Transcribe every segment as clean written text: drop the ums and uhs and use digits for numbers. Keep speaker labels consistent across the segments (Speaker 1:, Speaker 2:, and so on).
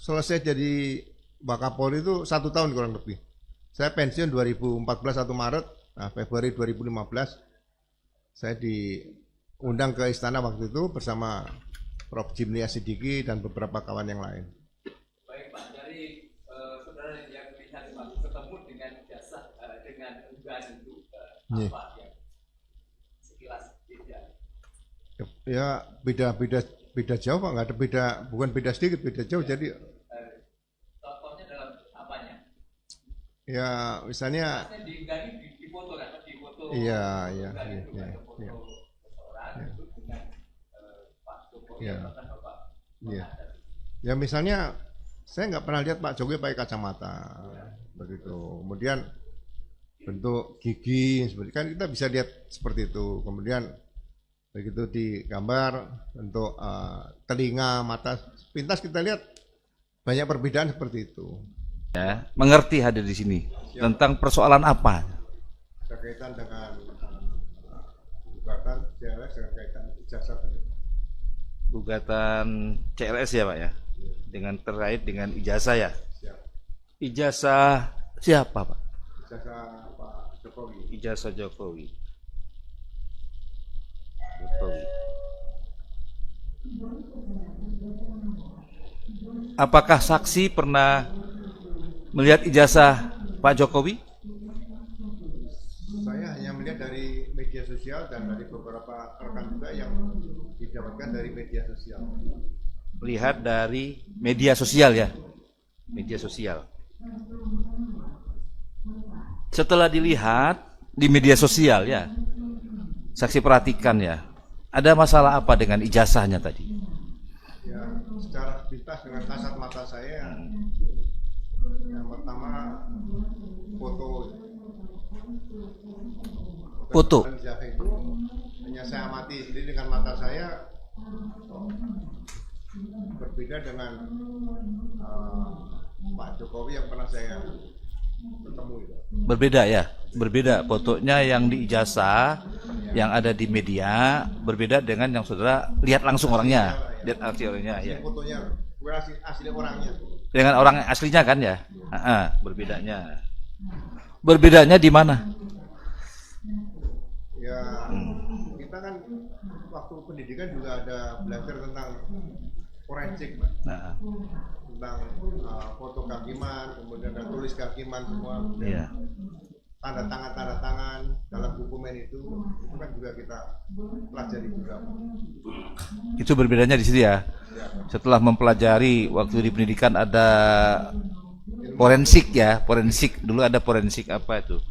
Speaker 1: selesai jadi Wakapolri itu 1 tahun kurang lebih. Saya pensiun 2014 1 Maret, nah Februari 2015 saya diundang ke istana waktu itu bersama Prof. Jimli Asidiki dan beberapa kawan yang lain.
Speaker 2: Baik Pak, dari saudara yang melihat waktu ketemu dengan jasa dengan unggahan itu apa yang sekilas beda?
Speaker 1: Ya beda jauh Pak, nggak ada beda, bukan beda sedikit, beda jauh. Jadi
Speaker 2: contohnya dalam apanya?
Speaker 1: ya misalnya
Speaker 2: Diunggah di foto kan, di foto.
Speaker 1: Iya.
Speaker 2: Seseorang itu dengan Pak Jokowi
Speaker 1: Iya.
Speaker 2: bahkan Bapak.
Speaker 1: Iya. Ya misalnya saya nggak pernah lihat Pak Jokowi pakai kacamata begitu. Kemudian bentuk gigi seperti kan kita bisa lihat seperti itu. Kemudian begitu digambar bentuk telinga, mata, pintas kita lihat banyak perbedaan seperti itu.
Speaker 3: Ya, mengerti hadir di sini tentang persoalan apa?
Speaker 1: Berkaitan dengan gugatan CLS dengan kaitan ijazah tadi.
Speaker 3: Gugatan CLS ya Pak ya, dengan terkait dengan ijazah ya.
Speaker 1: Siap.
Speaker 3: Ijazah siapa Pak?
Speaker 1: Ijazah Pak Jokowi.
Speaker 3: Ijazah Jokowi. Apakah saksi pernah melihat ijazah Pak Jokowi?
Speaker 1: Saya hanya melihat dari media sosial dan dari beberapa rekan juga yang didapatkan dari media sosial.
Speaker 3: Lihat dari media sosial ya. Media sosial. Setelah dilihat di media sosial ya, saksi perhatikan ya, ada masalah apa dengan ijazahnya tadi?
Speaker 1: Ya, secara sepintas dengan kasat mata saya, yang pertama foto ijazah itu hanya saya amati sendiri dengan mata saya, berbeda dengan Pak Jokowi yang pernah saya ketemu itu.
Speaker 3: Berbeda ya, berbeda fotonya yang di ijazah, yang ada di media, berbeda dengan yang saudara lihat langsung orangnya, lihat asli orangnya ya.
Speaker 1: Fotonya bukan asli orangnya.
Speaker 3: Dengan orang aslinya kan ya, berbedanya. Berbedanya di mana?
Speaker 1: Ya, kita kan waktu pendidikan juga ada belajar tentang forensik, Pak.
Speaker 3: Nah,
Speaker 1: Tentang foto kehakiman, kemudian ada tulis kehakiman semua.
Speaker 3: iya.
Speaker 1: Tanda tangan dalam dokumen itu kan juga kita pelajari juga.
Speaker 3: Itu berbedanya di situ ya.
Speaker 1: Ya,
Speaker 3: Setelah mempelajari waktu di pendidikan ada forensik ya, forensik dulu ada forensik apa itu?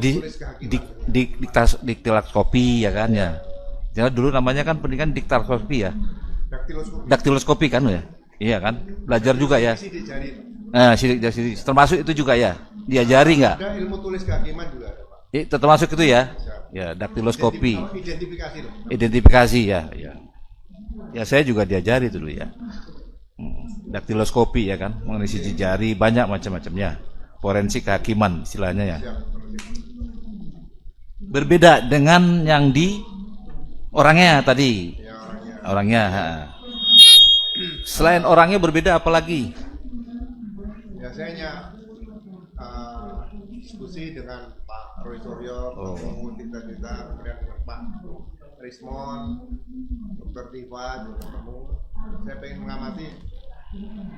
Speaker 3: Di
Speaker 1: tulis kehakiman.
Speaker 3: diktaskopi ya kan ya. Jadi dulu namanya kan pendidikan diktaskopi ya.
Speaker 1: Daktiloskopi.
Speaker 3: Daktiloskopi kan ya. Iya kan? Belajar juga ya.
Speaker 1: Isi di jari.
Speaker 3: Nah, sidik jari termasuk itu juga ya. Diajari nggak?
Speaker 1: Ada ilmu tulis kehakiman juga ada, Pak.
Speaker 3: Termasuk itu ya. Ya, daktiloskopi.
Speaker 1: Identifikasi loh.
Speaker 3: Identifikasi ya, ya. Ya saya juga diajari dulu ya. Daktiloskopi ya kan, mengenai sisi jari banyak macam-macamnya. Forensik kehakiman istilahnya ya.
Speaker 1: Siap.
Speaker 3: Berbeda dengan yang di orangnya tadi.
Speaker 1: Ya, orangnya.
Speaker 3: Orangnya. Selain orangnya berbeda apalagi?
Speaker 1: Ya, saya hanya diskusi dengan Pak Roy Suryo, kita kemudian dengan Pak Rismon, Dr. Tifa juga ketemu. Saya pengen mengamati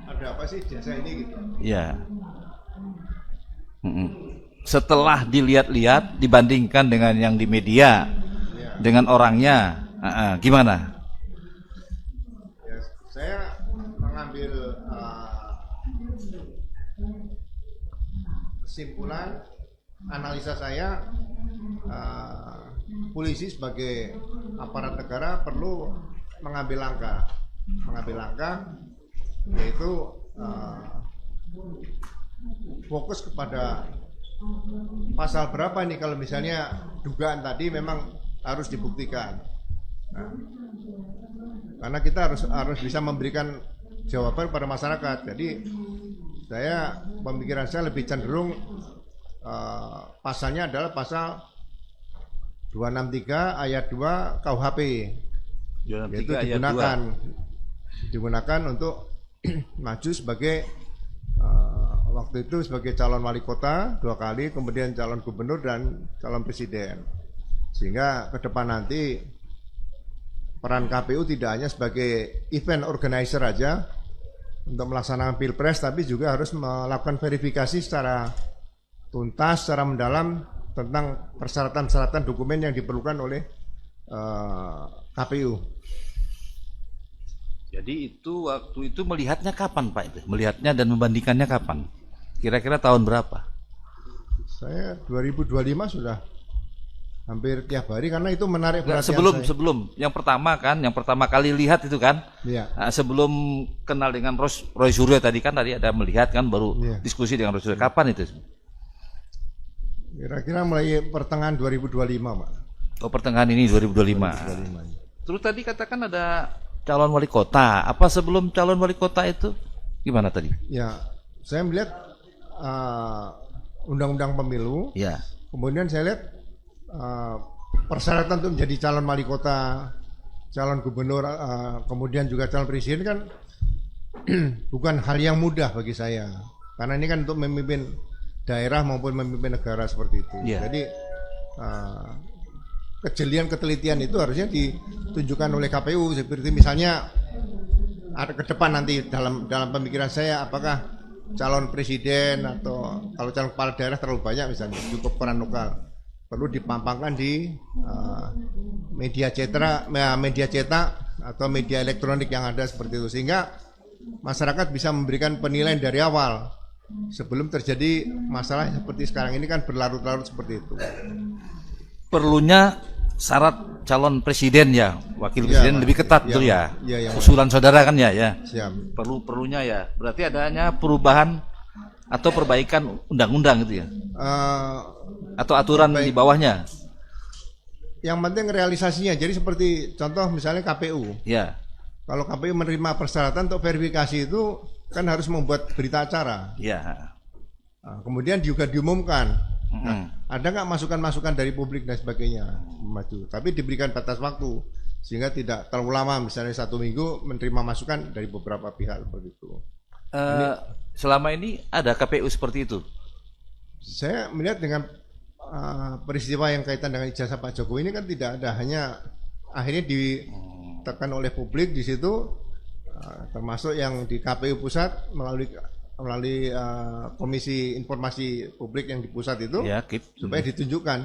Speaker 1: ada apa sih jasa ini gitu.
Speaker 3: Ya. Setelah dilihat-lihat dibandingkan dengan yang di media,
Speaker 1: Ya.
Speaker 3: dengan orangnya, gimana?
Speaker 1: Ya, saya mengambil kesimpulan analisa saya, polisi sebagai aparat negara perlu mengambil langkah yaitu fokus kepada pasal berapa nih kalau misalnya dugaan tadi memang harus dibuktikan. Nah, karena kita harus bisa memberikan jawaban pada masyarakat. Jadi pemikiran saya lebih cenderung pasalnya adalah pasal 263 ayat 2 KUHP, yaitu digunakan untuk maju sebagai waktu itu sebagai calon wali kota 2 kali, kemudian calon gubernur dan calon presiden. Sehingga ke depan nanti peran KPU tidak hanya sebagai event organizer aja untuk melaksanakan pilpres, tapi juga harus melakukan verifikasi secara tuntas, secara mendalam tentang persyaratan-persyaratan dokumen yang diperlukan oleh KPU.
Speaker 3: Jadi itu waktu itu melihatnya kapan Pak itu? Melihatnya dan membandingkannya kapan? Kira-kira tahun berapa?
Speaker 1: Saya 2025 sudah hampir tiap hari karena itu menarik perhatian
Speaker 3: sebelum yang pertama kali lihat itu kan?
Speaker 1: Iya.
Speaker 3: Nah, sebelum kenal dengan Roy Suryo tadi ada melihat kan baru diskusi dengan Roy Suryo. Kapan itu?
Speaker 1: Kira-kira mulai pertengahan 2025, Pak.
Speaker 3: Oh, pertengahan ini 2025. Terus tadi katakan ada calon wali kota. Apa sebelum calon wali kota itu gimana tadi?
Speaker 1: Ya, saya melihat undang-undang pemilu.
Speaker 3: Ya.
Speaker 1: Kemudian saya lihat persyaratan untuk menjadi calon wali kota, calon gubernur, kemudian juga calon presiden kan bukan hal yang mudah bagi saya. Karena ini kan untuk memimpin daerah maupun memimpin negara seperti itu.
Speaker 3: Yeah.
Speaker 1: Jadi kejelian ketelitian itu harusnya ditunjukkan oleh KPU. Seperti misalnya ada ke depan nanti dalam pemikiran saya, apakah calon presiden atau kalau calon kepala daerah terlalu banyak misalnya, cukup peran lokal, perlu dipampangkan di media cetak atau media elektronik yang ada seperti itu, sehingga masyarakat bisa memberikan penilaian dari awal sebelum terjadi masalah seperti sekarang ini kan berlarut-larut seperti itu.
Speaker 3: Perlunya syarat calon presiden ya, wakil presiden lebih ketat tuh ya.
Speaker 1: Ya.
Speaker 3: Usulan saudara kan ya.
Speaker 1: Siap.
Speaker 3: Perlunya ya. Berarti adanya perubahan atau perbaikan undang-undang gitu ya. Atau aturan di bawahnya.
Speaker 1: Yang penting realisasinya. Jadi seperti contoh misalnya KPU.
Speaker 3: Ya.
Speaker 1: Kalau KPU menerima persyaratan untuk verifikasi itu kan harus membuat berita acara.
Speaker 3: Ya.
Speaker 1: Kemudian juga diumumkan. Nah, ada nggak masukan-masukan dari publik dan sebagainya maju. Tapi diberikan batas waktu sehingga tidak terlalu lama. Misalnya 1 minggu menerima masukan dari beberapa pihak seperti itu.
Speaker 3: Selama ini ada KPU seperti itu.
Speaker 1: Saya melihat dengan peristiwa yang kaitan dengan ijazah Pak Jokowi ini kan tidak ada, hanya akhirnya ditekan oleh publik di situ, termasuk yang di KPU pusat melalui Komisi Informasi Publik yang di pusat itu, ya, supaya ditunjukkan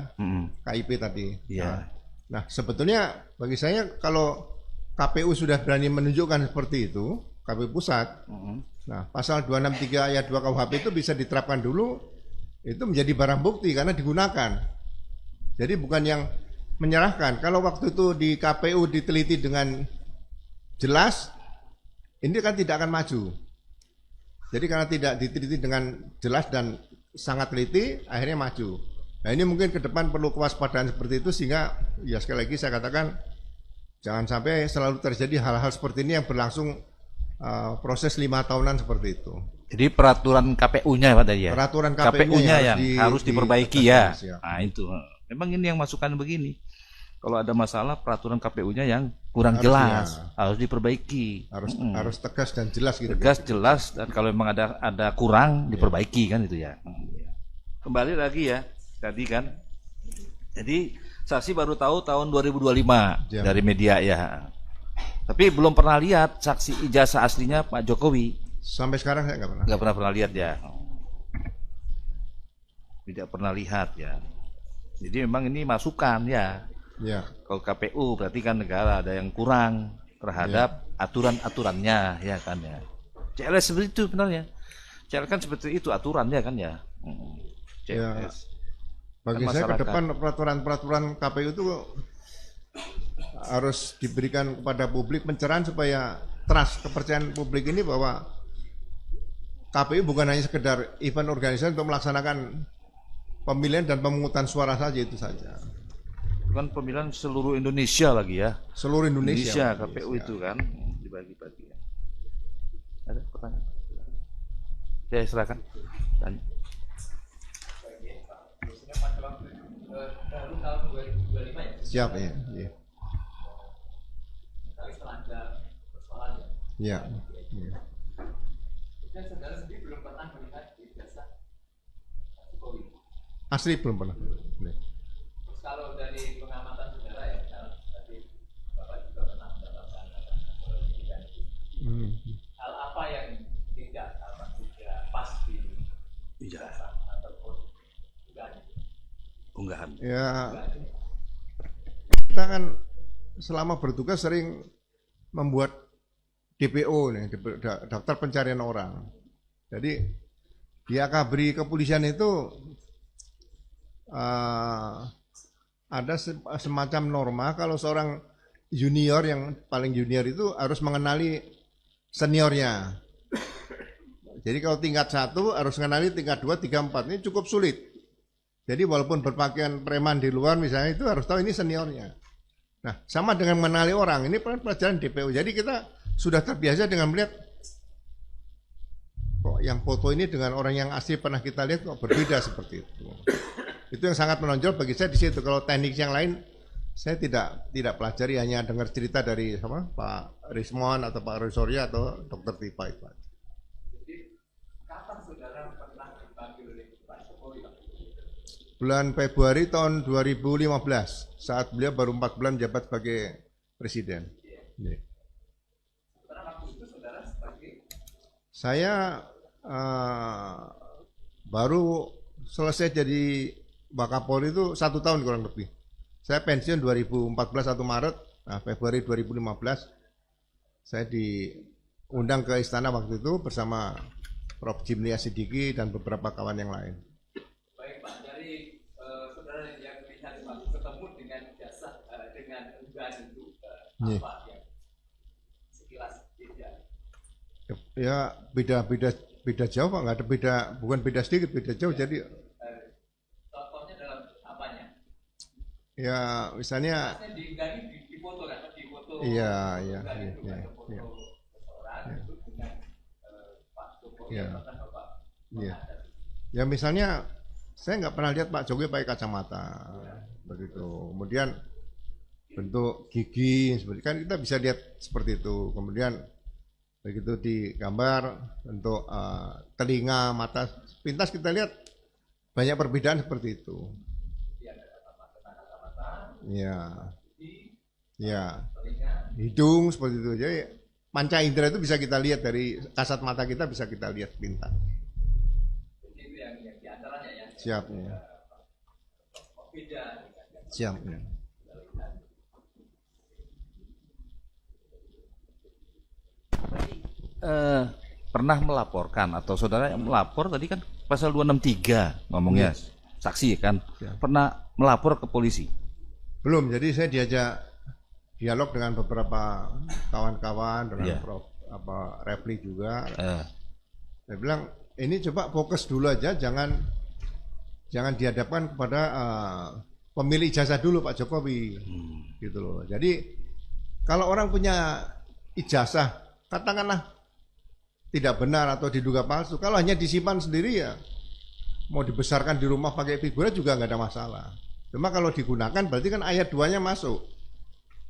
Speaker 1: KIP tadi.
Speaker 3: Ya.
Speaker 1: Nah, sebetulnya bagi saya kalau KPU sudah berani menunjukkan seperti itu, KPU pusat, nah pasal 263 ayat 2 KUHP itu bisa diterapkan dulu, itu menjadi barang bukti karena digunakan. Jadi bukan yang menyerahkan. Kalau waktu itu di KPU diteliti dengan jelas, ini kan tidak akan maju. Jadi karena tidak diteliti dengan jelas dan sangat teliti, akhirnya maju. Nah ini mungkin ke depan perlu kewaspadaan seperti itu, sehingga ya sekali lagi saya katakan jangan sampai selalu terjadi hal-hal seperti ini yang berlangsung proses 5 tahunan seperti itu.
Speaker 3: Jadi peraturan KPU-nya Pak Daya.
Speaker 1: Peraturan
Speaker 3: KPU-nya yang harus diperbaiki ya. Nah itu. Memang ini yang masukan begini. Kalau ada masalah peraturan KPU-nya yang kurang jelas, harus diperbaiki.
Speaker 1: Harus tegas dan jelas gitu.
Speaker 3: Tegas, jelas, dan kalau memang ada kurang diperbaiki kan itu ya. Kembali lagi ya, tadi kan. Jadi saksi baru tahu tahun 2025 dari media ya. Tapi belum pernah lihat saksi ijazah aslinya Pak Jokowi.
Speaker 1: Sampai sekarang saya nggak pernah.
Speaker 3: Nggak pernah lihat ya. Tidak pernah lihat ya. Jadi memang ini masukan ya.
Speaker 1: Ya.
Speaker 3: Kalau KPU berarti kan negara ada yang kurang terhadap aturan-aturannya ya kan ya. CLS seperti itu benarnya. CLS kan seperti itu aturannya kan ya. CLS.
Speaker 1: Bagi kan saya ke depan peraturan-peraturan KPU itu harus diberikan kepada publik pencerahan supaya trust, kepercayaan publik ini bahwa KPU bukan hanya sekedar event organisasi untuk melaksanakan pemilihan dan pemungutan suara saja, itu saja.
Speaker 3: Kan pemilihan seluruh Indonesia lagi ya.
Speaker 1: Seluruh Indonesia
Speaker 3: KPU itu kan dibagi-bagi. Ada pertanyaan? Ya silakan. Tanya.
Speaker 2: Tahun 2025 ya?
Speaker 1: Siap ya.
Speaker 2: Tapi setelah ada persoalan ya.
Speaker 1: Ya. Asli belum pernah.
Speaker 2: Terus kalau dari pengamatan saudara ya, tadi Bapak juga pernah mendapatkan pendidikan. Hal apa yang tidak pas di ijazah ataupun
Speaker 3: Unggahan.
Speaker 1: Ya, kita kan selama bertugas sering membuat DPO nih, daftar pencarian orang. Jadi di Akabri kepolisian itu ada semacam norma kalau seorang junior yang paling junior itu harus mengenali seniornya. Jadi kalau tingkat 1 harus mengenali tingkat 2, 3, 4. Ini cukup sulit. Jadi walaupun berpakaian preman di luar misalnya itu harus tahu ini seniornya. Nah, sama dengan mengenali orang, ini pelajaran DPO. Jadi kita sudah terbiasa dengan melihat kok yang foto ini dengan orang yang asli pernah kita lihat kok berbeda seperti itu. Itu yang sangat menonjol bagi saya di situ. Kalau teknik yang lain saya tidak pelajari, hanya dengar cerita dari Pak Rismon atau Pak Rosoria atau Dr. Tipa itu.
Speaker 2: Jadi kapan saudara pernah dipanggil oleh Pak Jokowi?
Speaker 1: Bulan Februari tahun 2015 saat beliau baru 4 bulan menjabat sebagai presiden. Yeah. Saya baru selesai jadi Wakapolri itu 1 tahun kurang lebih. Saya pensiun 2014 1 Maret, nah Februari 2015 saya diundang ke istana waktu itu bersama Prof. Jimli Asidiki dan beberapa kawan yang lain.
Speaker 2: Baik Pak, dari saudara yang melihat ketemu dengan jasa dengan unggahan itu apa yang sekilas beda?
Speaker 1: Ya beda jauh Pak, nggak ada beda, bukan beda sedikit, beda jauh. Ya. Jadi
Speaker 2: contohnya dalam apanya?
Speaker 1: Ya misalnya
Speaker 2: di foto kan, di foto.
Speaker 1: Iya. Ya misalnya saya nggak pernah lihat Pak Jokowi pakai kacamata, begitu. Kemudian bentuk gigi seperti kan kita bisa lihat seperti itu. Kemudian begitu di gambar bentuk telinga, mata, pintas kita lihat banyak perbedaan seperti itu. Ya, hidung seperti itu. Jadi panca indera itu bisa kita lihat dari kasat mata kita, bisa kita lihat pintas.
Speaker 2: Jadi itu yang diantaranya ya.
Speaker 1: Siapnya. Siapnya.
Speaker 3: Pernah melaporkan atau saudara yang melapor tadi kan pasal 263 ngomongnya saksi kan, pernah melapor ke polisi?
Speaker 1: Belum, jadi saya diajak dialog dengan beberapa kawan-kawan dengan Prof. Refli juga. Saya bilang ini coba fokus dulu aja, jangan dihadapkan kepada pemilik ijazah dulu Pak Jokowi, gitu loh. Jadi kalau orang punya ijazah katakanlah tidak benar atau diduga palsu, kalau hanya disimpan sendiri ya mau dibesarkan di rumah pakai figuran juga nggak ada masalah. Cuma kalau digunakan berarti kan ayat 2-nya masuk.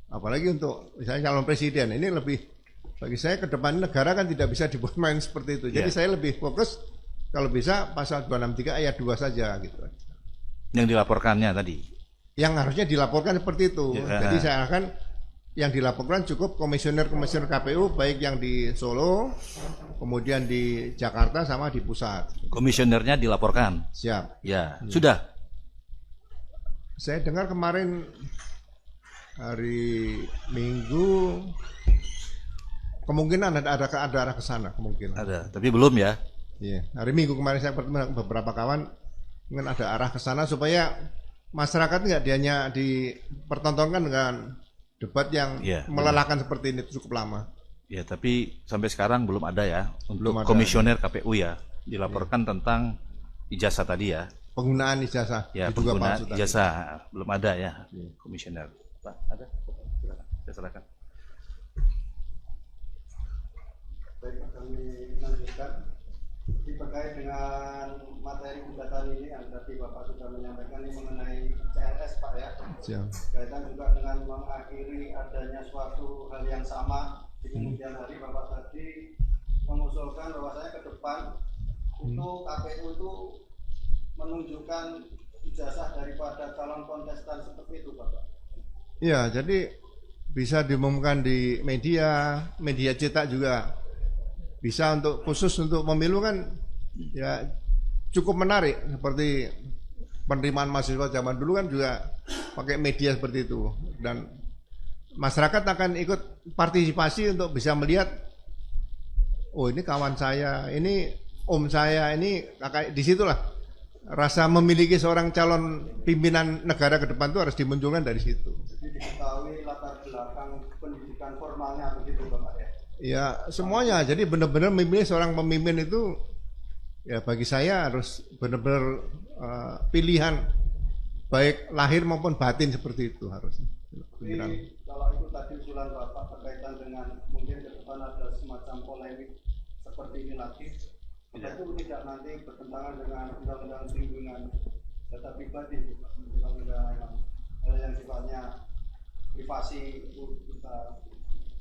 Speaker 1: Apalagi untuk misalnya calon presiden, ini lebih bagi saya ke depan negara kan tidak bisa dibuat main seperti itu. Jadi saya lebih fokus kalau bisa pasal 263 ayat 2 saja gitu.
Speaker 3: Yang dilaporkannya tadi.
Speaker 1: Yang harusnya dilaporkan seperti itu. Jadi saya akan yang dilaporkan cukup komisioner KPU baik yang di Solo, kemudian di Jakarta sama di pusat.
Speaker 3: Komisionernya dilaporkan.
Speaker 1: Siap.
Speaker 3: Ya, sudah.
Speaker 1: Saya dengar kemarin hari Minggu kemungkinan ada arah ke sana kemungkinan.
Speaker 3: Ada, tapi belum ya.
Speaker 1: Iya, hari Minggu kemarin saya bertemu dengan beberapa kawan, mungkin ada arah ke sana supaya masyarakat nggak hanya dipertontonkan dengan debat yang melelahkan seperti ini cukup lama.
Speaker 3: Ya, tapi sampai sekarang belum ada ya untuk
Speaker 1: belum ada.
Speaker 3: Komisioner KPU ya dilaporkan tentang ijazah tadi ya.
Speaker 1: Penggunaan ijazah.
Speaker 3: Ya, penggunaan ijazah belum ada ya. Komisioner. Pak, ada? Silakan.
Speaker 4: Baik, kami lanjutkan. Terkait dengan materi gugatan ini yang tadi Bapak sudah menyampaikan ini mengenai CLS Pak ya. Kaitan juga dengan mengakhiri adanya suatu hal yang sama di kemudian hari Bapak tadi mengusulkan bahwasanya ke depan untuk KPU itu menunjukkan ijazah daripada calon kontestan seperti itu, Bapak?
Speaker 1: Ya, jadi bisa diumumkan di media cetak juga bisa untuk khusus untuk pemilu kan ya cukup menarik seperti penerimaan mahasiswa zaman dulu kan juga pakai media seperti itu dan masyarakat akan ikut partisipasi untuk bisa melihat oh ini kawan saya, ini om saya, ini kakak, disitulah rasa memiliki seorang calon pimpinan negara ke depan itu harus dimunculkan dari situ.
Speaker 4: Jadi diketahui latar belakang pendidikan formalnya begitu Bapak ya?
Speaker 1: Ya semuanya, jadi benar-benar memilih seorang pemimpin itu ya bagi saya harus benar-benar pilihan baik lahir maupun batin seperti itu harus.
Speaker 4: Jadi kalau itu tadi usulan Bapak berkaitan dengan mungkin ke depan ada semacam polemik seperti ini lagi, itu tidak nanti bertentangan dengan undang-undang perlindungan data pribadi, undang-undang yang sifatnya privasi itu kita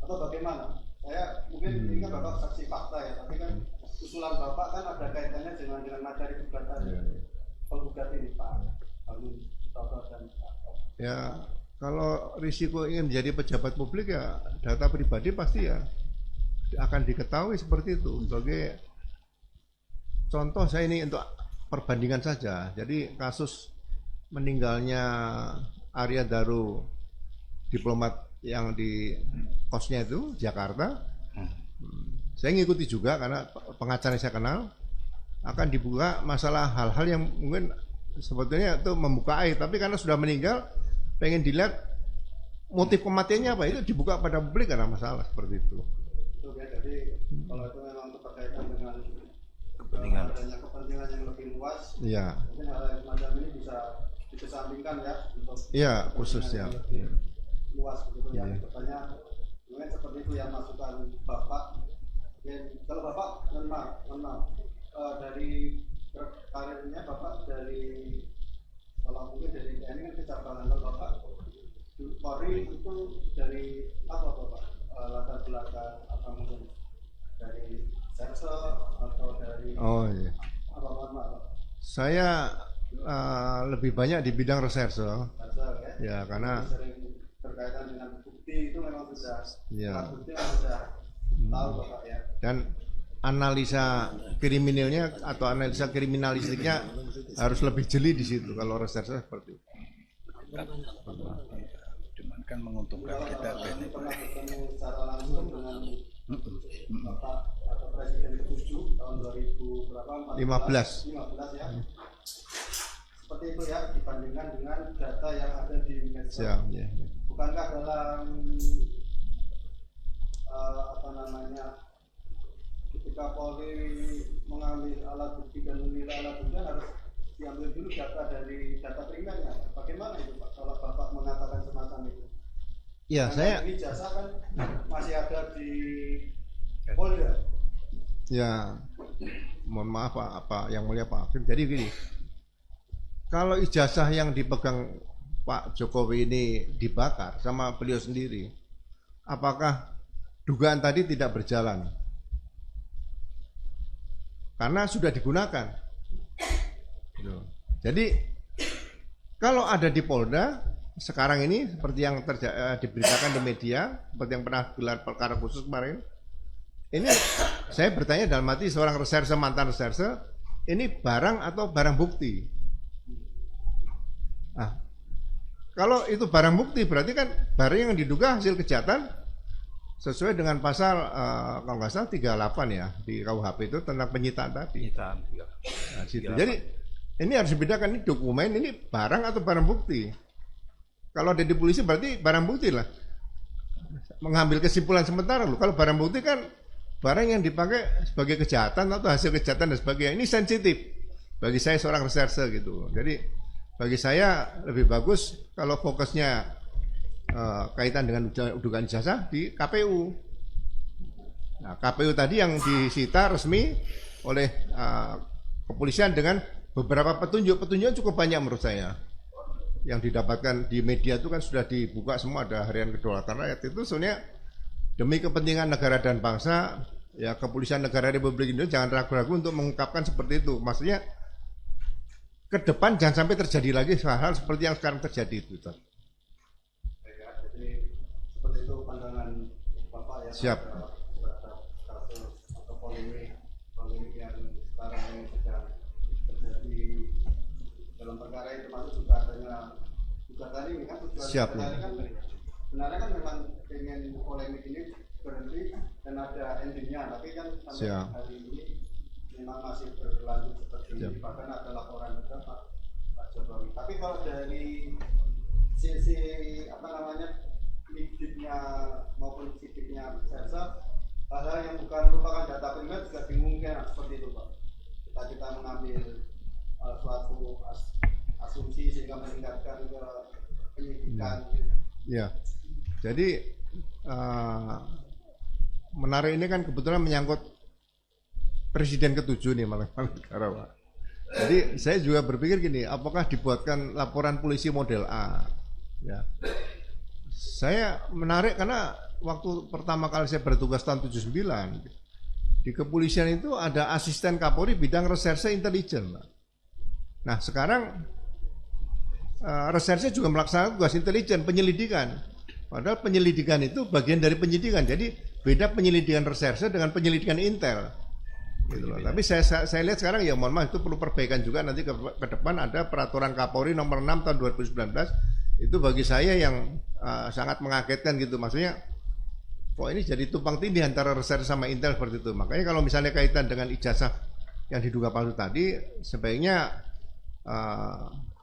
Speaker 4: atau bagaimana? Saya mungkin ini kan Bapak saksi fakta ya, tapi kan usulan Bapak kan ada kaitannya dengan materi gugatan penggugat ini Pak Alun Toto dan Pak.
Speaker 1: Ya kalau risiko ingin menjadi pejabat publik ya data pribadi pasti ya akan diketahui seperti itu. Sebagai contoh saya ini untuk perbandingan saja. Jadi kasus meninggalnya Arya Daru, diplomat yang di kosnya itu Jakarta, saya ngikuti juga karena pengacara saya kenal, akan dibuka masalah hal-hal yang mungkin sebetulnya itu membuka aib, tapi karena sudah meninggal pengen dilihat motif kematiannya apa, itu dibuka pada publik karena masalah seperti itu.
Speaker 4: Oke, jadi kalau itu memang berkaitan dengan adanya kepentingan yang lebih luas,
Speaker 1: ya
Speaker 4: mungkin hal yang semacam ini bisa dikesampingkan ya untuk
Speaker 1: khususnya
Speaker 4: luas begitu ya. Katanya mungkin seperti itu yang masukan Bapak. Oke, kalau Bapak memang dari karirnya Bapak dari kalau mungkin dari TNI kan kecabangan Bapak Polri itu dari apa Bapak latar belakang apa mungkin dari Sersel atau dari apa Bapak?
Speaker 1: Saya lebih banyak di bidang reserse
Speaker 4: ya
Speaker 1: karena
Speaker 4: sering berkaitan dengan bukti itu memang sudah bukti memang sudah tahu Bapak ya.
Speaker 1: Dan analisa kriminalnya atau analisa kriminalistiknya harus lebih jeli di situ kalau reserse seperti itu.
Speaker 5: Cuman kan menguntungkan kita
Speaker 4: benefit. Pernah bertemu secara langsung dengan Bapak atau Presiden ke-7 tahun 2000 berapa? 15 ya. Seperti itu ya dibandingkan dengan data yang ada di medsos. Bukankah dalam apa namanya ketika Polri mengambil alat bukti dan menilai alat bukti harus diambil dulu data dari data primernya. Bagaimana itu Pak kalau Bapak mengatakan semacam itu?
Speaker 1: Ya, saya
Speaker 4: ijazah kan masih ada di Polda.
Speaker 1: Ya, mohon maaf Pak yang mulia Pak Hakim. Jadi gini, kalau ijazah yang dipegang Pak Jokowi ini dibakar sama beliau sendiri, apakah dugaan tadi tidak berjalan? Karena sudah digunakan. Jadi kalau ada di Polda sekarang ini seperti yang diberitakan di media, seperti yang pernah gelar perkara khusus kemarin, ini saya bertanya dalam hati seorang reserse, mantan reserse, ini barang atau barang bukti? Nah, kalau itu barang bukti berarti kan barang yang diduga hasil kejahatan sesuai dengan pasal kalau nggak salah 38 ya di KUHP itu tentang penyitaan tadi. Nah, situ. Jadi ini harus dibedakan, ini dokumen, ini barang atau barang bukti. Kalau ada di polisi berarti barang bukti lah. Mengambil kesimpulan sementara loh. Kalau barang bukti kan barang yang dipakai sebagai kejahatan atau hasil kejahatan dan sebagainya. Ini sensitif bagi saya seorang reserse gitu. Jadi bagi saya lebih bagus kalau fokusnya kaitan dengan dugaan ijazah di KPU. Nah, KPU tadi yang disita resmi oleh kepolisian dengan beberapa petunjuk cukup banyak menurut saya. Yang didapatkan di media itu kan sudah dibuka semua, ada harian kedaulatan rakyat itu sebenarnya demi kepentingan negara dan bangsa ya kepolisian negara Republik Indonesia jangan ragu-ragu untuk mengungkapkan seperti itu. Maksudnya ke depan jangan sampai terjadi lagi hal-hal seperti yang sekarang terjadi itu.
Speaker 4: Jadi seperti itu pandangan Bapak ya.
Speaker 1: Siap.
Speaker 4: Kasus atau polemik yang sekarang ini sedang terjadi dalam perkara itu, termasuk juga adanya gugatan ini kan.
Speaker 1: Siap.
Speaker 4: Sebenarnya kan memang pengen polemik ini berhenti dan ada endingnya, tapi kan sampai hari ini memang masih berlanjut seperti ini. Bahkan ada laporan juga Pak Jokowi. Tapi kalau dari sisi lidiknya maupun sidiknya Sersa, hal-hal yang bukan merupakan data primer juga dimungkinkan seperti itu Pak. Kita mengambil suatu asumsi sehingga meningkatkan ke penyidikan.
Speaker 1: Ya, jadi menarik ini kan kebetulan menyangkut Presiden ke-7 nih malah negara Pak. Jadi saya juga berpikir gini, apakah dibuatkan laporan polisi model A? Ya, saya menarik karena waktu pertama kali saya bertugas tahun 79 di kepolisian itu ada asisten Kapolri bidang reserse intelijen. Nah sekarang reserse juga melaksanakan tugas intelijen penyelidikan. Padahal penyelidikan itu bagian dari penyidikan. Jadi beda penyelidikan reserse dengan penyelidikan intel. Gitu loh. Tapi saya lihat sekarang ya mohon maaf itu perlu perbaikan juga nanti ke depan ada peraturan Kapolri nomor 6 tahun 2019 itu bagi saya yang sangat mengagetkan gitu. Maksudnya kok ini jadi tumpang tindih antara reserse sama intel seperti itu. Makanya kalau misalnya kaitan dengan ijazah yang diduga palsu tadi sebaiknya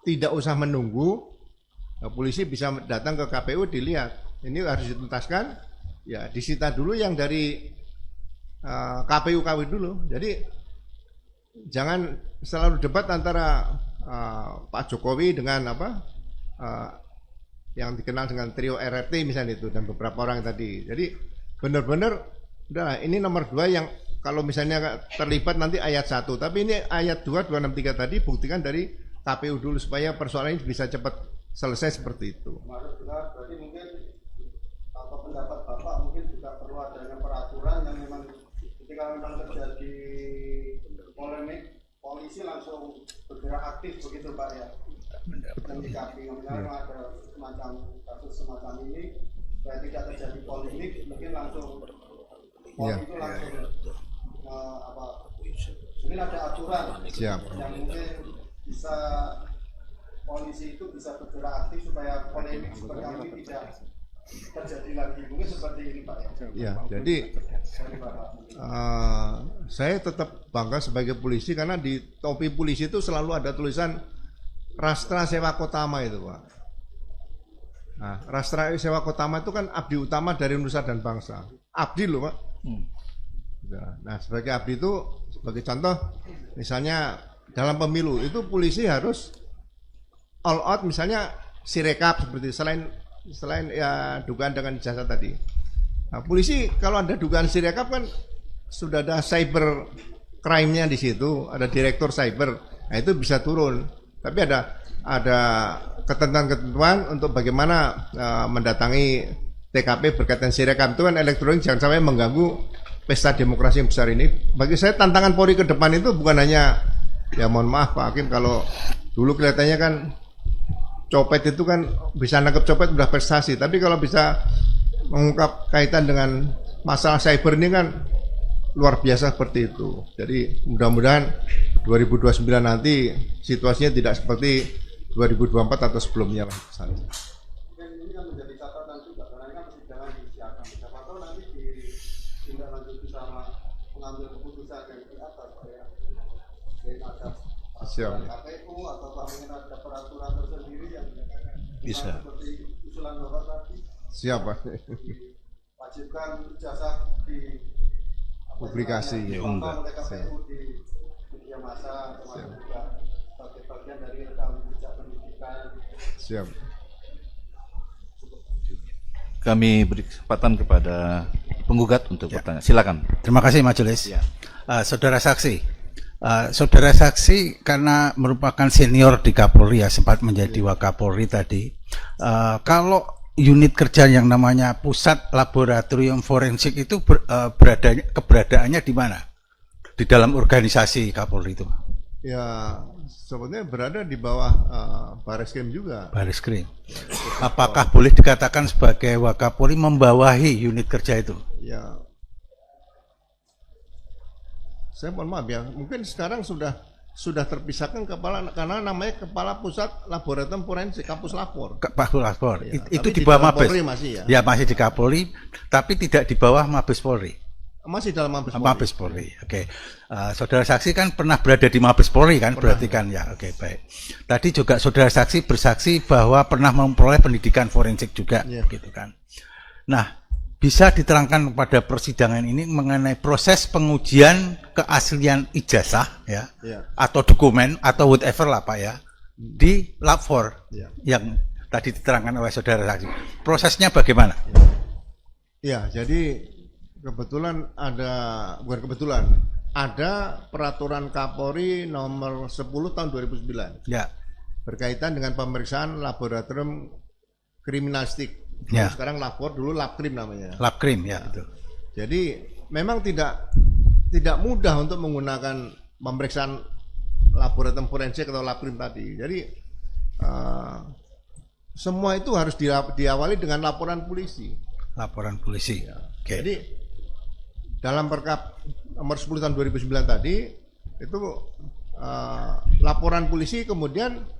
Speaker 1: tidak usah menunggu polisi bisa datang ke KPU dilihat ini harus dituntaskan ya disita dulu yang dari KPU KW dulu. Jadi jangan selalu debat antara Pak Jokowi dengan yang dikenal dengan trio RRT misalnya itu dan beberapa orang tadi. Jadi benar-benar udah ini nomor 2 yang kalau misalnya terlibat nanti ayat 1, tapi ini ayat 2 263 tadi buktikan dari KPU dulu supaya persoalan ini bisa cepat selesai seperti itu.
Speaker 4: Berarti mungkin atau pendapat Bapak mungkin juga perlu adanya peraturan yang memang ketika memang terjadi polemik polisi langsung bergerak aktif begitu Pak ya. Menyikapi misalnya ada semacam kasus semacam ini supaya tidak terjadi polemik mungkin langsung itu langsung mungkin ada aturan yang mungkin bisa polisi itu bisa bergerak aktif supaya polemik seperti ini tidak terjadi lagi mungkin seperti ini Pak
Speaker 1: ya. Jadi saya tetap bangga sebagai polisi karena di topi polisi itu selalu ada tulisan Rastra Sewa Kotama itu Pak. Nah, Rastra Sewa Kotama itu kan abdi utama dari nusa dan bangsa. Abdi loh Pak. Nah sebagai abdi itu sebagai contoh misalnya dalam pemilu itu polisi harus all out misalnya sirekap seperti selain ya dugaan dengan ijazah tadi. Nah, polisi kalau ada dugaan sirekap kan sudah ada cyber crime-nya di situ, ada direktur cyber. Nah, itu bisa turun. Tapi ada ketentuan-ketentuan untuk bagaimana mendatangi TKP berkaitan sirekap itu kan elektronik jangan sampai mengganggu pesta demokrasi yang besar ini. Bagi saya tantangan Polri ke depan itu bukan hanya ya mohon maaf Pak Hakim kalau dulu kelihatannya kan copet itu kan bisa nangkep copet udah prestasi, tapi kalau bisa mengungkap kaitan dengan masalah cyber ini kan luar biasa seperti itu. Jadi mudah-mudahan 2029 nanti situasinya tidak seperti 2024 atau sebelumnya lah.
Speaker 4: Ini kan menjadi catatan juga karena ini kan persidangan disiapkan. Siapa tahu nanti ditindaklanjuti sama pengambil keputusan yang di atas Pak ya. Jadi ada KPU atau mungkin ada peraturan tersendiri yang
Speaker 3: bisa
Speaker 4: seperti usulan Bapak tadi.
Speaker 1: Siapa?
Speaker 4: Wajibkan ijazah di
Speaker 1: publikasi
Speaker 4: ya enggak. KPU di media massa termasuk juga sebagai bagian dari rekam jejak pendidikan.
Speaker 1: Siap.
Speaker 3: Kami beri kesempatan kepada penggugat untuk bertanya. Silakan.
Speaker 5: Terima kasih Majelis.
Speaker 3: Ya.
Speaker 5: Saudara saksi karena merupakan senior di Kapolri ya sempat menjadi Wakapolri tadi. Kalau unit kerja yang namanya Pusat Laboratorium Forensik itu keberadaannya di mana? Di dalam organisasi Kapolri itu?
Speaker 1: Ya, sebetulnya berada di bawah Barreskrim juga.
Speaker 5: Barreskrim. Apakah boleh dikatakan sebagai Wakapolri membawahi unit kerja itu?
Speaker 1: Ya, saya mohon maaf ya, mungkin sekarang sudah terpisahkan karena namanya Kepala Pusat Laboratorium Forensik Kapus Lapor.
Speaker 5: Kapus Lapor.
Speaker 1: Ya,
Speaker 5: itu di bawah Mabes.
Speaker 1: Masih ya.
Speaker 5: Ya, masih di Kapolri, tapi tidak di bawah Mabes Polri.
Speaker 1: Masih dalam Mabes Polri.
Speaker 5: Mabes Polri. Oke. Saudara saksi kan pernah berada di Mabes Polri kan? Berarti kan ya. Oke, baik. Tadi juga saudara saksi bersaksi bahwa pernah memperoleh pendidikan forensik juga, gitu kan. Nah, bisa diterangkan pada persidangan ini mengenai proses pengujian keaslian ijazah ya, atau dokumen atau whatever lah Pak ya, di Lab 4 yang tadi diterangkan oleh saudara saksi. Prosesnya bagaimana?
Speaker 1: Ya, jadi kebetulan ada peraturan Kapolri nomor 10 tahun 2009
Speaker 5: ya, berkaitan
Speaker 1: dengan pemeriksaan laboratorium kriminalistik.
Speaker 5: Ya.
Speaker 1: Sekarang lapor, dulu Labkrim namanya.
Speaker 5: Labkrim ya, betul.
Speaker 1: Jadi memang tidak mudah untuk menggunakan pemeriksaan laboratorium forensik atau Labkrim tadi. Jadi semua itu harus diawali dengan laporan polisi.
Speaker 5: Laporan polisi.
Speaker 1: Ya.
Speaker 5: Okay.
Speaker 1: Jadi dalam Perkap nomor 10 tahun 2009 tadi itu laporan polisi, kemudian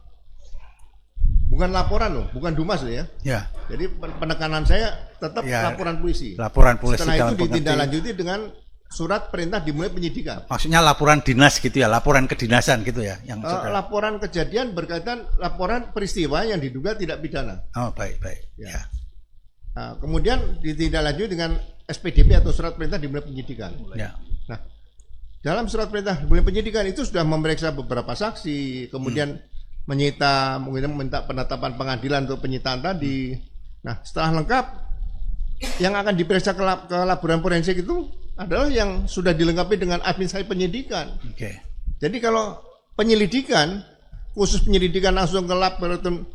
Speaker 1: bukan laporan loh, bukan Dumas loh ya. Ya. Jadi penekanan saya tetap laporan polisi.
Speaker 5: Laporan polisi.
Speaker 1: Setelah itu ditindaklanjuti dengan surat perintah dimulai penyidikan.
Speaker 5: Maksudnya laporan dinas gitu ya, laporan kedinasan gitu ya, yang
Speaker 1: laporan kejadian berkaitan laporan peristiwa yang diduga tidak pidana.
Speaker 5: Oh, baik. Ya.
Speaker 1: Nah, kemudian ditindaklanjuti dengan SPDP atau surat perintah dimulai penyidikan. Ya. Nah, dalam surat perintah dimulai penyidikan itu sudah memeriksa beberapa saksi, kemudian menyita, mungkin meminta penetapan pengadilan untuk penyitaan tadi. Nah, setelah lengkap, yang akan diperiksa ke laboratorium forensik itu adalah yang sudah dilengkapi dengan administrasi penyidikan.
Speaker 5: Oke.
Speaker 1: Jadi kalau penyelidikan, khusus penyelidikan langsung ke laboratorium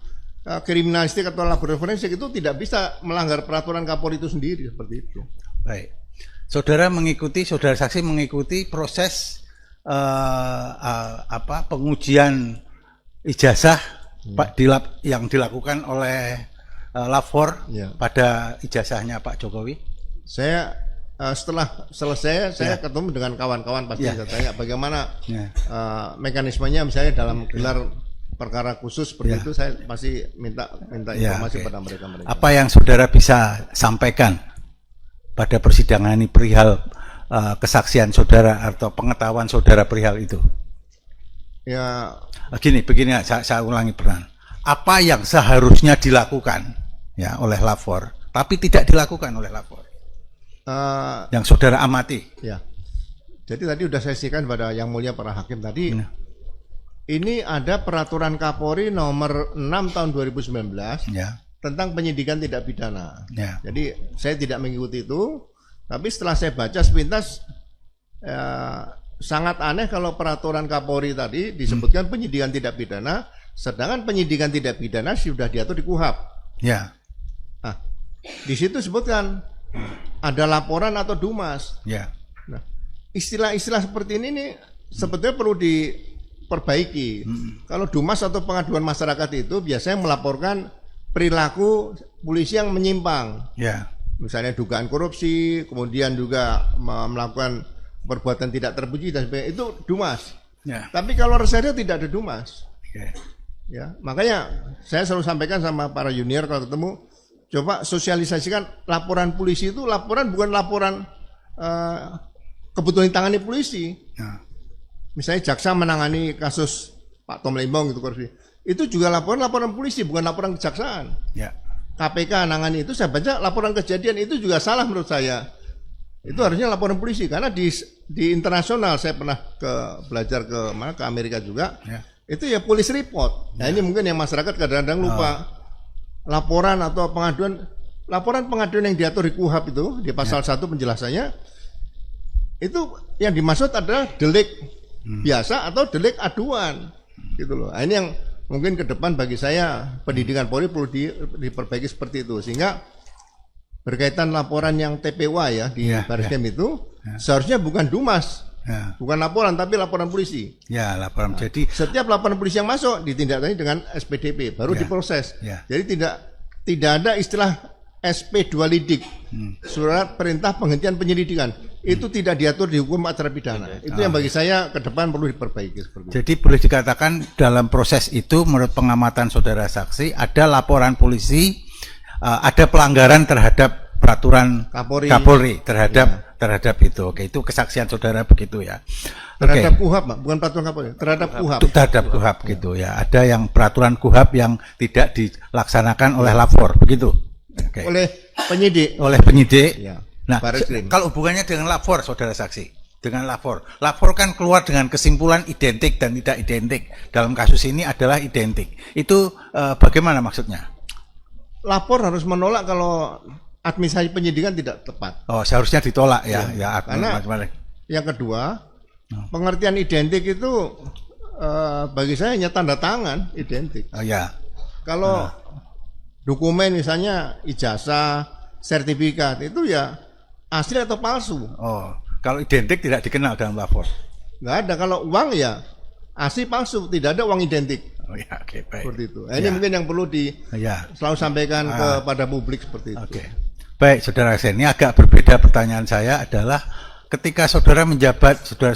Speaker 1: kriminalistik atau laboratorium forensik itu tidak bisa melanggar peraturan Kapolri itu sendiri, seperti itu.
Speaker 5: Baik. Saudara saksi mengikuti proses pengujian ijazah yang dilakukan oleh Lab 4 pada ijazahnya Pak Jokowi.
Speaker 1: Saya setelah selesai saya ketemu dengan kawan-kawan pasti saya tanya bagaimana mekanismenya, misalnya dalam gelar perkara khusus seperti itu, saya pasti minta informasi pada mereka.
Speaker 5: Apa yang saudara bisa sampaikan pada persidangan ini perihal kesaksian saudara atau pengetahuan saudara perihal itu?
Speaker 1: Ya,
Speaker 5: begini saya ulangi peran. Apa yang seharusnya dilakukan ya oleh Lab 4 tapi tidak dilakukan oleh Lab 4? Yang saudara amati. Ya.
Speaker 1: Jadi tadi sudah saya sampaikan pada yang mulia para hakim tadi. Ini ada peraturan Kapolri nomor 6 tahun 2019 tentang penyidikan tidak pidana. Jadi saya tidak mengikuti itu, tapi setelah saya baca sepintas sangat aneh kalau peraturan Kapolri tadi disebutkan penyidikan tidak pidana, sedangkan penyidikan tidak pidana sudah diatur di KUHP.
Speaker 5: Ya.
Speaker 1: Nah, di situ sebutkan ada laporan atau Dumas.
Speaker 5: Ya.
Speaker 1: Nah, istilah-istilah seperti ini nih sebetulnya perlu diperbaiki. Kalau Dumas atau pengaduan masyarakat itu biasanya melaporkan perilaku polisi yang menyimpang.
Speaker 5: Ya.
Speaker 1: Misalnya dugaan korupsi, kemudian juga melakukan perbuatan tidak terpuji dan sebagainya, itu Dumas. Ya. Tapi kalau reserse tidak ada Dumas. Okay. Ya, makanya saya selalu sampaikan sama para junior kalau ketemu, coba sosialisasikan laporan polisi itu laporan bukan laporan kebetulan ditangani polisi. Ya. Misalnya jaksa menangani kasus Pak Tom Lembong gitu korupsi, itu juga laporan polisi bukan laporan kejaksaan. Ya. KPK menangani itu, saya baca laporan kejadian itu juga salah menurut saya. Itu harusnya laporan polisi, karena di internasional saya pernah belajar ke Amerika juga. Ya. Itu ya police report. Nah, ini mungkin yang masyarakat kadang-kadang lupa. Laporan atau laporan pengaduan yang diatur di KUHP itu di pasal 1 penjelasannya itu yang dimaksud adalah delik biasa atau delik aduan. Gitu loh. Nah, ini yang mungkin ke depan bagi saya pendidikan Polri perlu diperbaiki seperti itu, sehingga berkaitan laporan yang TPWA ya di Barreskrim itu seharusnya bukan Dumas
Speaker 5: Ya.
Speaker 1: Bukan laporan tapi laporan polisi.
Speaker 5: Ya, laporan. Jadi
Speaker 1: Setiap laporan polisi yang masuk ditindaklanjuti dengan SPDP baru
Speaker 5: Ya.
Speaker 1: diproses.
Speaker 5: Ya.
Speaker 1: Jadi tidak ada istilah SP 2 lidik. Surat perintah penghentian penyelidikan. Itu tidak diatur di hukum acara pidana. Itu yang bagi saya ke depan perlu diperbaiki seperti itu.
Speaker 5: Jadi boleh dikatakan dalam proses itu menurut pengamatan saudara saksi ada laporan polisi, ada pelanggaran terhadap peraturan Kapolri terhadap itu. Oke, itu kesaksian saudara begitu ya.
Speaker 1: Terhadap KUHAP, Pak, bukan peraturan Kapolri, terhadap KUHAP.
Speaker 5: Terhadap KUHAP gitu ya. Ada yang peraturan KUHAP yang tidak dilaksanakan oleh lapor begitu. Oke.
Speaker 1: Oleh penyidik.
Speaker 5: Oleh penyidik.
Speaker 1: Ya.
Speaker 5: Nah,
Speaker 1: Barreskrim.
Speaker 5: kalau hubungannya dengan lapor saudara saksi, dengan lapor kan keluar dengan kesimpulan identik dan tidak identik. Dalam kasus ini adalah identik. Itu bagaimana maksudnya?
Speaker 1: Lapor harus menolak kalau administrasi penyidikan tidak tepat.
Speaker 5: Oh, seharusnya ditolak ya.
Speaker 1: Karena yang kedua, pengertian identik itu bagi saya hanya tanda tangan identik.
Speaker 5: Oh ya.
Speaker 1: Kalau dokumen misalnya ijazah, sertifikat itu ya asli atau palsu.
Speaker 5: Oh, kalau identik tidak dikenal dalam lapor.
Speaker 1: Nggak ada. Kalau uang ya asli palsu, tidak ada uang identik.
Speaker 5: Oh ya, oke, baik.
Speaker 1: Seperti itu. Ini mungkin yang perlu selalu sampaikan kepada publik seperti itu.
Speaker 5: Oke. Baik, saudara saksi, ini agak berbeda pertanyaan saya adalah ketika saudara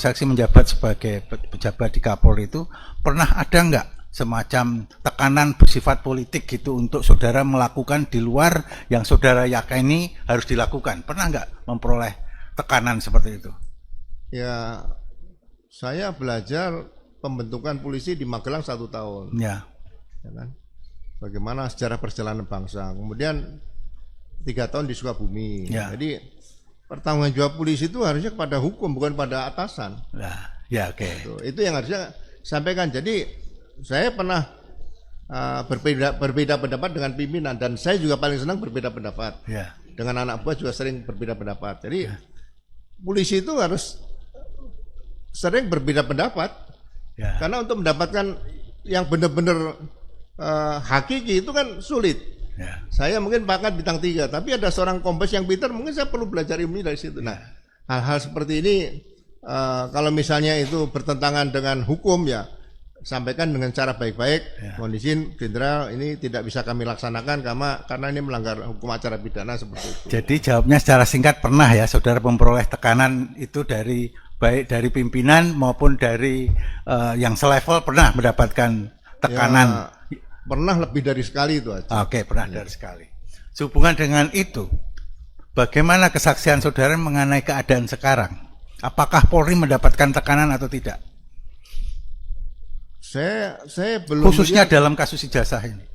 Speaker 5: saksi menjabat sebagai pejabat di Kapolri itu pernah ada nggak semacam tekanan bersifat politik gitu untuk saudara melakukan di luar yang saudara yakini harus dilakukan? Pernah nggak memperoleh tekanan seperti itu?
Speaker 1: Ya, saya belajar pembentukan polisi di Magelang 1 tahun.
Speaker 5: Ya
Speaker 1: kan? Bagaimana sejarah perjalanan bangsa. Kemudian 3 tahun di Sukabumi.
Speaker 5: Ya.
Speaker 1: Jadi pertanggungjawab polisi itu harusnya kepada hukum, bukan pada atasan.
Speaker 5: Nah, ya oke.
Speaker 1: Itu yang harusnya sampaikan. Jadi saya pernah berbeda pendapat dengan pimpinan dan saya juga paling senang berbeda pendapat.
Speaker 5: Ya.
Speaker 1: Dengan anak buah juga sering berbeda pendapat. Jadi polisi itu harus sering berbeda pendapat.
Speaker 5: Ya.
Speaker 1: Karena untuk mendapatkan yang benar-benar hakiki itu kan sulit.
Speaker 5: Ya.
Speaker 1: Saya mungkin pangkat bintang 3, tapi ada seorang kombes yang pintar, mungkin saya perlu belajar ilmu dari situ. Nah, hal-hal seperti ini kalau misalnya itu bertentangan dengan hukum ya sampaikan dengan cara baik-baik. Mohon izin Jenderal, ini tidak bisa kami laksanakan karena ini melanggar hukum acara pidana seperti itu.
Speaker 5: Jadi jawabnya secara singkat pernah ya saudara memperoleh tekanan itu baik dari pimpinan maupun dari yang selevel pernah mendapatkan tekanan.
Speaker 1: Ya, pernah lebih dari sekali itu aja.
Speaker 5: Oke, pernah dari sekali. Sehubungan dengan itu, bagaimana kesaksian saudara mengenai keadaan sekarang? Apakah Polri mendapatkan tekanan atau tidak?
Speaker 1: Saya belum
Speaker 5: khususnya
Speaker 1: melihat,
Speaker 5: dalam kasus ijazah ini.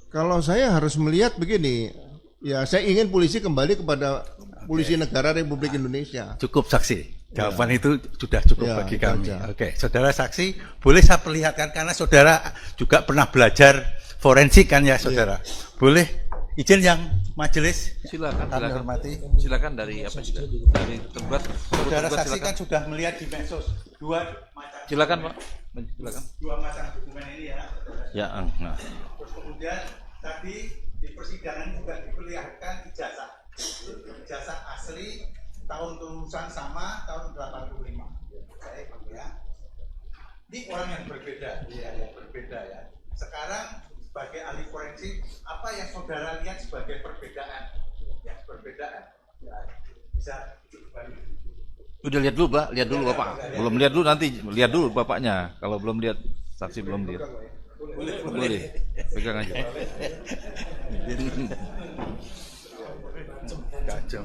Speaker 1: Kalau saya harus melihat begini, ya saya ingin polisi kembali kepada polisi negara Republik Indonesia.
Speaker 5: Cukup saksi. Jawaban itu sudah cukup bagi kami.
Speaker 1: Aja.
Speaker 5: Oke, saudara saksi, boleh saya perlihatkan karena saudara juga pernah belajar forensik kan ya saudara. Boleh izin yang majelis?
Speaker 3: Silakan.
Speaker 5: Hormati.
Speaker 3: Silakan dari apa juga? Dari tergugat.
Speaker 5: Saudara saksi kan sudah melihat di medsos 2 macam.
Speaker 3: Silakan, Pak. Silakan.
Speaker 5: 2 macam dokumen ini ya.
Speaker 3: Ya, nah.
Speaker 5: Terus kemudian tadi di persidangan juga diperlihatkan ijazah asli tahun lulusan sama tahun 85. Baik ya. Ini orang yang berbeda, ya. Sekarang sebagai ahli forensik, apa yang saudara lihat sebagai perbedaan? Ya, perbedaan. Ya, bisa kembali.
Speaker 3: Udah lihat dulu, Pak. Lihat dulu, Bapak. Belum lihat dulu nanti. Lihat dulu Bapaknya. Kalau belum lihat, saksi belum lihat. Boleh. Pegang aja.
Speaker 5: Kacau.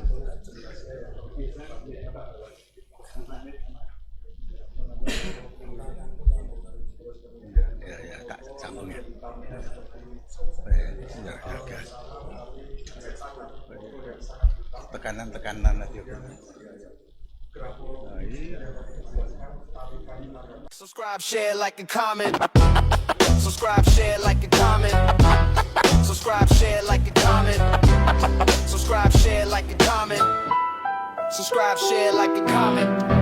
Speaker 5: Ya, Kak, sambung ya. Tekanan lagi.
Speaker 6: Subscribe, share, like, and comment. Subscribe, share, like, and comment. Subscribe, share, like, and comment. Subscribe, share, like, and comment. Subscribe, share, like, and comment.